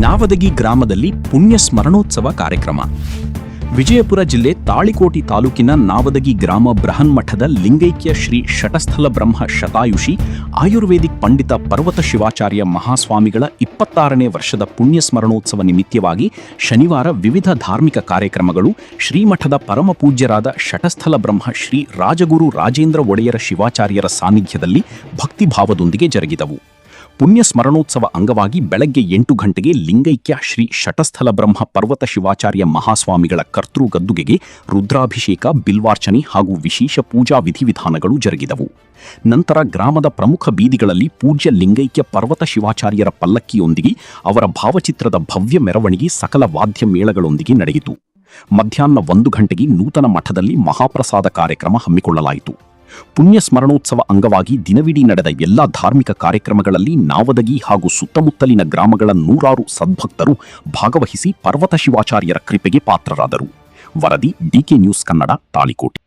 ನಾವದಗಿ ಗ್ರಾಮದಲ್ಲಿ ಪುಣ್ಯ ಸ್ಮರಣೋತ್ಸವ ಕಾರ್ಯಕ್ರಮ. ವಿಜಯಪುರ ಜಿಲ್ಲೆ ತಾಳಿಕೋಟಿ ತಾಲೂಕಿನ ನಾವದಗಿ ಗ್ರಾಮ ಬೃಹನ್ಮಠದ ಲಿಂಗೈಕ್ಯ ಶ್ರೀ ಶಟಸ್ಥಲ ಬ್ರಹ್ಮ ಶತಾಯುಷಿ ಆಯುರ್ವೇದಿಕ್ ಪಂಡಿತ ಪರ್ವತ ಶಿವಾಚಾರ್ಯ ಮಹಾಸ್ವಾಮಿಗಳ 26ನೇ ವರ್ಷದ ಪುಣ್ಯ ಸ್ಮರಣೋತ್ಸವ ನಿಮಿತ್ತವಾಗಿ ಶನಿವಾರ ವಿವಿಧ ಧಾರ್ಮಿಕ ಕಾರ್ಯಕ್ರಮಗಳು ಶ್ರೀಮಠದ ಪರಮಪೂಜ್ಯರಾದ ಶಟಸ್ಥಲ ಬ್ರಹ್ಮ ಶ್ರೀ ರಾಜಗುರು ರಾಜೇಂದ್ರ ಒಡೆಯರ ಶಿವಾಚಾರ್ಯರ ಸಾನ್ನಿಧ್ಯದಲ್ಲಿ ಭಕ್ತಿಭಾವದೊಂದಿಗೆ ಜರುಗಿದವು. ಪುಣ್ಯ ಸ್ಮರಣೋತ್ಸವ ಅಂಗವಾಗಿ ಬೆಳಗ್ಗೆ 8 ಗಂಟೆಗೆ ಲಿಂಗೈಕ್ಯ ಶ್ರೀ ಶಟಸ್ಥಲ ಬ್ರಹ್ಮ ಪರ್ವತ ಶಿವಾಚಾರ್ಯ ಮಹಾಸ್ವಾಮಿಗಳ ಕರ್ತೃ ಗದ್ದುಗೆಗೆ ರುದ್ರಾಭಿಷೇಕ, ಬಿಲ್ವಾರ್ಚನೆ ಹಾಗೂ ವಿಶೇಷ ಪೂಜಾ ವಿಧಿವಿಧಾನಗಳು ಜರುಗಿದವು. ನಂತರ ಗ್ರಾಮದ ಪ್ರಮುಖ ಬೀದಿಗಳಲ್ಲಿ ಪೂಜ್ಯ ಲಿಂಗೈಕ್ಯ ಪರ್ವತ ಶಿವಾಚಾರ್ಯರ ಪಲ್ಲಕ್ಕಿಯೊಂದಿಗೆ ಅವರ ಭಾವಚಿತ್ರದ ಭವ್ಯ ಮೆರವಣಿಗೆ ಸಕಲ ವಾದ್ಯ ಮೇಳಗಳೊಂದಿಗೆ ನಡೆಯಿತು. ಮಧ್ಯಾಹ್ನ 1 ಗಂಟೆಗೆ ನೂತನ ಮಠದಲ್ಲಿ ಮಹಾಪ್ರಸಾದ ಕಾರ್ಯಕ್ರಮ ಹಮ್ಮಿಕೊಳ್ಳಲಾಯಿತು. ಪುಣ್ಯ ಸ್ಮರಣೋತ್ಸವ ಅಂಗವಾಗಿ ದಿನವಿಡೀ ನಡೆದ ಎಲ್ಲಾ ಧಾರ್ಮಿಕ ಕಾರ್ಯಕ್ರಮಗಳಲ್ಲಿ ನಾವದಗಿ ಹಾಗೂ ಸುತ್ತಮುತ್ತಲಿನ ಗ್ರಾಮಗಳ 100 ಸದ್ಭಕ್ತರು ಭಾಗವಹಿಸಿ ಪರ್ವತ ಶಿವಾಚಾರ್ಯರ ಕೃಪೆಗೆ ಪಾತ್ರರಾದರು. ವರದಿ ಡಿಕೆ ನ್ಯೂಸ್ ಕನ್ನಡ, ತಾಳಿಕೋಟೆ.